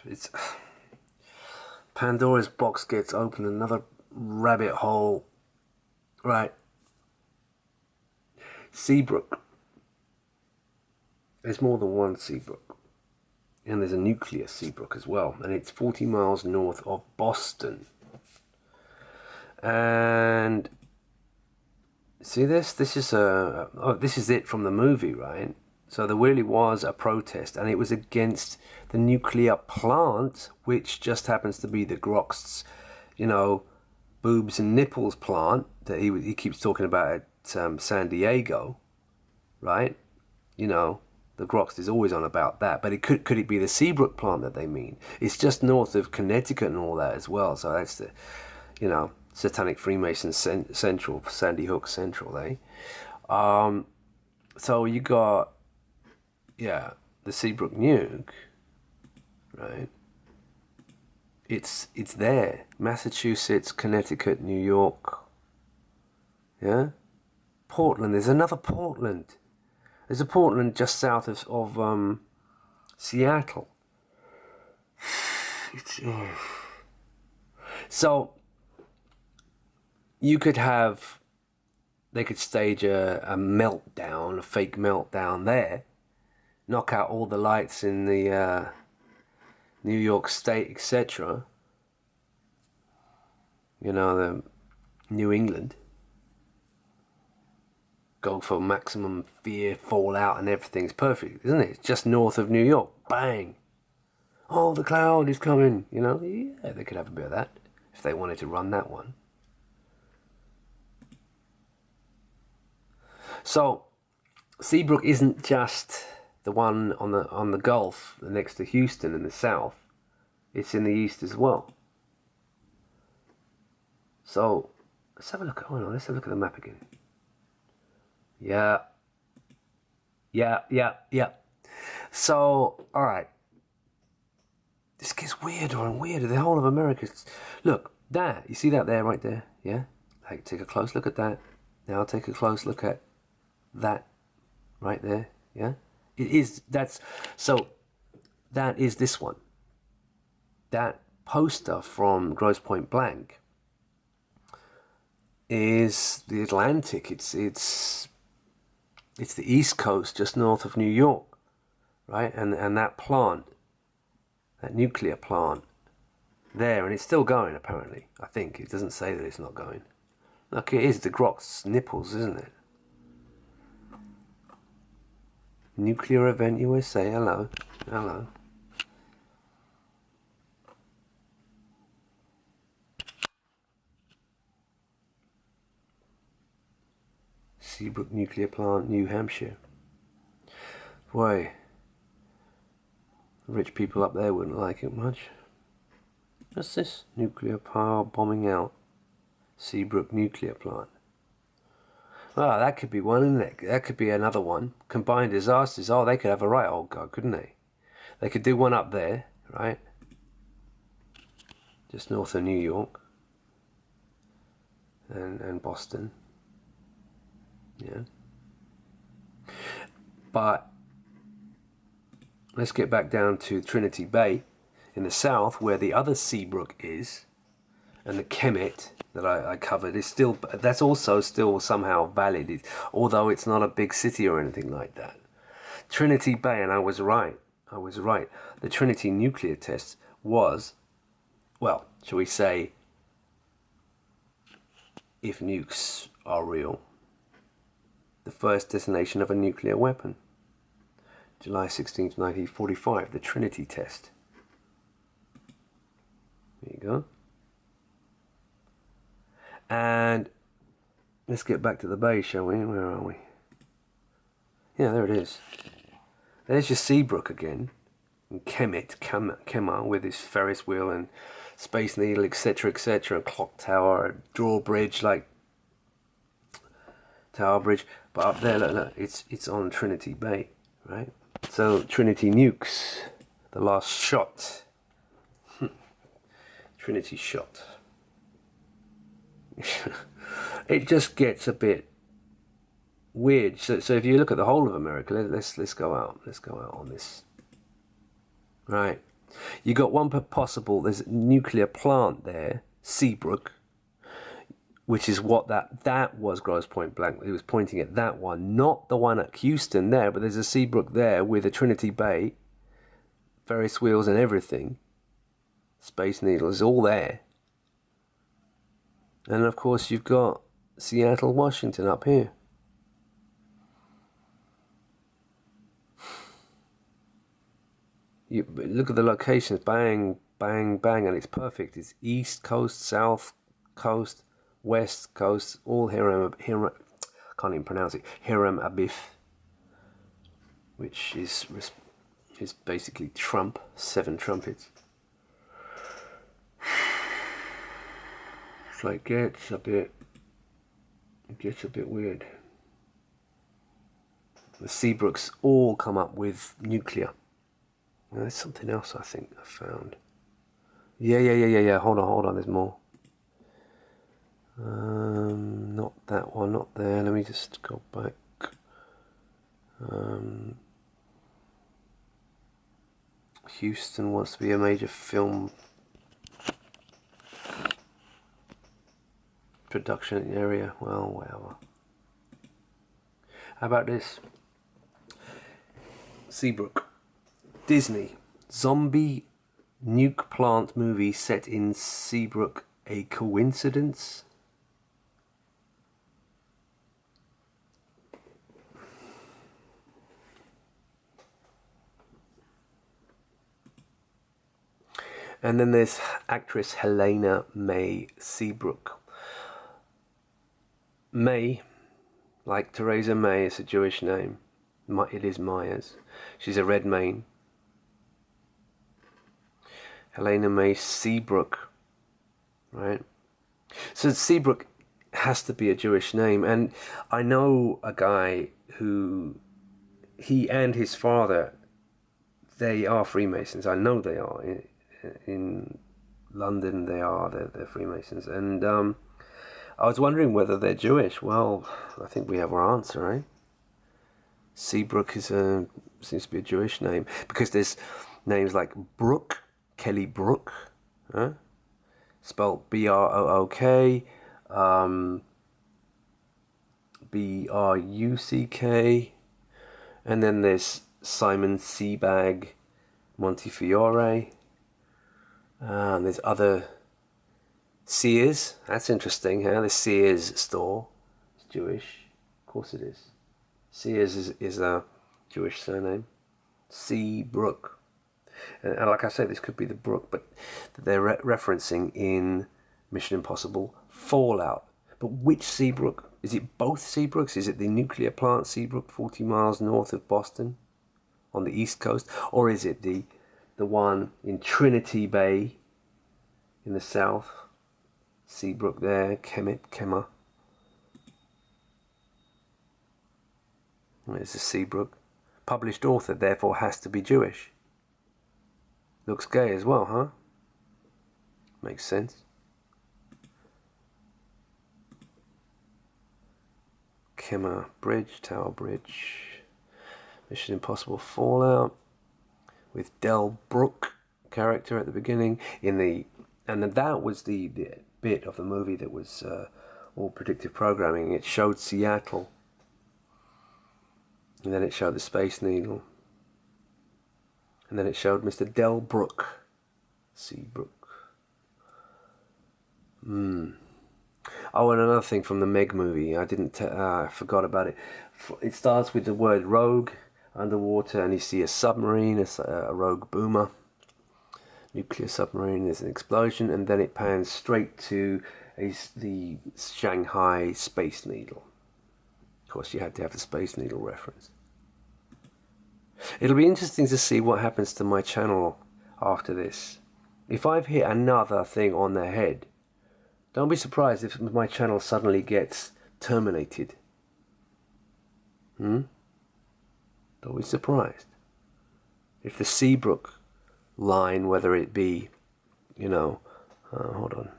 it's Pandora's box gets open, another rabbit hole. Right. Seabrook. There's more than one Seabrook. And there's a nuclear Seabrook as well. And it's 40 miles north of Boston. And see this? This is this is it from the movie, right? So there really was a protest, and it was against the nuclear plant, which just happens to be the Grok's, boobs and nipples plant that he keeps talking about at San Diego, right? The Grox is always on about that, but could it be the Seabrook plant that they mean? It's just north of Connecticut and all that as well, so that's the, Satanic Freemason Central, Sandy Hook Central, eh? So you got, the Seabrook nuke, right? It's there, Massachusetts, Connecticut, New York, yeah? Portland, there's another Portland. There's a Portland just south of Seattle. So you could they could stage a meltdown, a fake meltdown there, knock out all the lights in the New York State, etc. The New England. Go for maximum fear, fallout, and everything's perfect, isn't it? It's just north of New York. Bang! Oh, the cloud is coming, Yeah, they could have a bit of that if they wanted to run that one. So, Seabrook isn't just the one on the Gulf next to Houston in the south. It's in the east as well. So, let's have a look. Let's have a look at the map again. Yeah. So, alright. This gets weirder and weirder. The whole of America. Look, you see that there, right there? Yeah? Take a close look at that. Now take a close look at that right there. Yeah? That is this one. That poster from Grosse Pointe Blank is the Atlantic. It's the East Coast, just north of New York, right? And that plant, that nuclear plant, there, and it's still going apparently. I think it doesn't say that it's not going. Look, it is the Grok's nipples, isn't it? Nuclear event USA. Hello. Seabrook nuclear plant, New Hampshire. Boy, rich people up there wouldn't like it much. What's this? Nuclear power bombing out Seabrook nuclear plant. Well, that could be one, isn't it? That could be another one. Combined disasters. Oh, they could have a right old go, couldn't they? They could do one up there, right? Just north of New York. And Boston. Yeah. But let's get back down to Trinity Bay in the south, where the other Seabrook is, and the Kemet that I covered that's also still somehow valid, although it's not a big city or anything like that. Trinity Bay, and I was right. The Trinity nuclear test was, well, shall we say, if nukes are real, the first detonation of a nuclear weapon. July 16th, 1945, the Trinity test. There you go. And let's get back to the bay, shall we? Where are we? Yeah, there it is. There's your Seabrook again. And Kemet with his Ferris wheel and Space Needle, etc., and clock tower, drawbridge, like Tower Bridge. But up there, look, it's on Trinity Bay, right? So Trinity nukes, the last shot. Trinity shot. It just gets a bit weird. So if you look at the whole of America, let's go out on this. Right. You got one possible. There's a nuclear plant there, Seabrook, which is what that was. Gross point blank. It was pointing at that one, not the one at Houston there. But there's a Seabrook there with a Trinity Bay, Ferris wheels and everything. Space Needle is all there. And of course you've got Seattle, Washington up here. You look at the locations, bang, bang, bang, and it's perfect. It's East Coast, South Coast, West Coast, all Hiram, can't even pronounce it, Hiram Abif, which is basically Trump, 7 trumpets. So it gets a bit weird. The Seabrooks all come up with nuclear. Now, there's something else I think I found. Yeah. Hold on. There's more. Not that one. Not there. Let me just go back. Houston wants to be a major film production area. Well, whatever. How about this? Seabrook. Disney. Zombie nuke plant movie set in Seabrook. A coincidence? And then there's actress Helena May Seabrook. May, like Theresa May, is a Jewish name. It is Maya's. She's a red mane. Helena May Seabrook, right? So Seabrook has to be a Jewish name, and I know a guy who, he and his father, they are Freemasons. I know they are. In London, they're Freemasons, and I was wondering whether they're Jewish. Well, I think we have our answer, right? Seabrook seems to be a Jewish name, because there's names like Brooke, Kelly Brook, spelled B-R-O-O-K, B-R-U-C-K, and then there's Simon Sebag Montefiore, and there's other Sears. That's interesting, huh? The Sears store is Jewish. Of course it is. Sears is a Jewish surname. Seabrook. And like I say, this could be the Brook, but they're referencing in Mission Impossible Fallout. But which Seabrook? Is it both Seabrooks? Is it the nuclear plant Seabrook, 40 miles north of Boston on the East Coast? Or is it the one in Trinity Bay in the south? Seabrook there, Kemah. There's a Seabrook. Published author, therefore has to be Jewish. Looks gay as well, huh? Makes sense. Kemah Bridge, Tower Bridge. Mission Impossible Fallout. With Del Brook character at the beginning. And that was the bit of the movie that was all predictive programming. It showed Seattle. And then it showed the Space Needle. And then it showed Mr. Del Brook. Seabrook. Oh, and another thing from the Meg movie. I forgot about it. It starts with the word rogue, underwater, and you see a submarine, a rogue boomer. Nuclear submarine, there's an explosion, and then it pans straight to the Shanghai Space Needle. Of course, you had to have the Space Needle reference. It'll be interesting to see what happens to my channel after this. If I've hit another thing on the head, don't be surprised if my channel suddenly gets terminated. Don't be surprised. If the Seabrook line, whether it be, hold on.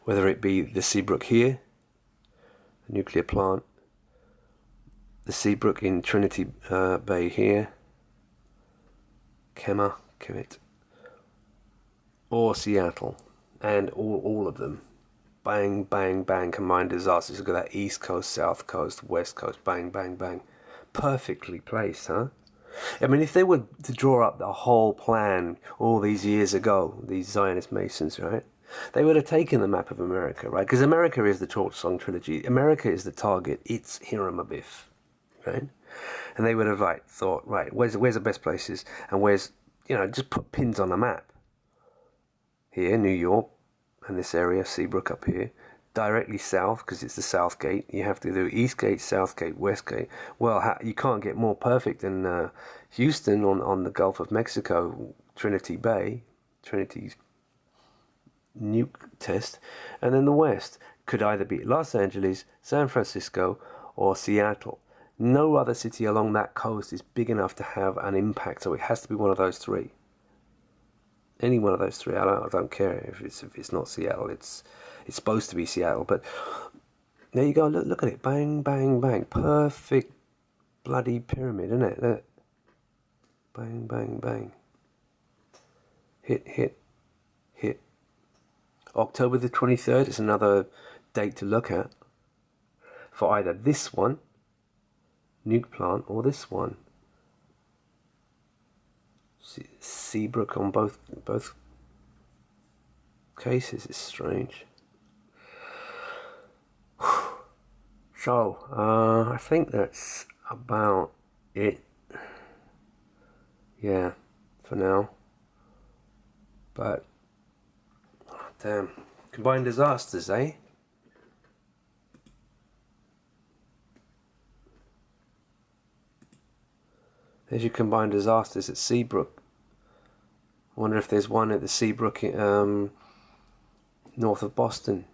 Whether it be the Seabrook here, the nuclear plant, the Seabrook in Trinity Bay here, Kemet, or Seattle, and all of them. Bang, bang, bang, combined disasters. Look at that, East Coast, South Coast, West Coast, bang, bang, bang. Perfectly placed, huh? I mean, if they were to draw up the whole plan all these years ago, these Zionist Masons, right? They would have taken the map of America, right? Because America is the Torch Song Trilogy. America is the target. It's Hiram Abiff, right? And they would have thought, right, where's the best places, and where's, just put pins on the map. Here, New York, and this area, Seabrook up here, directly south, because it's the South Gate. You have to do East Gate, South Gate, West Gate. Well, you can't get more perfect than Houston on the Gulf of Mexico, Trinity Bay, Trinity's nuke test. And then the West could either be Los Angeles, San Francisco, or Seattle. No other city along that coast is big enough to have an impact, so it has to be one of those three. Any one of those three. I don't care if it's not Seattle. It's supposed to be Seattle, but there you go. Look at it. Bang, bang, bang. Perfect bloody pyramid, isn't it? Look. Bang, bang, bang. Hit, hit, hit. October the 23rd is another date to look at for either this one, nuke plant, or this one. Seabrook on both cases is strange. So, I think that's about it. Yeah, for now. But, damn, combined disasters, eh? There's your combined disasters at Seabrook. I wonder if there's one at the Seabrook north of Boston.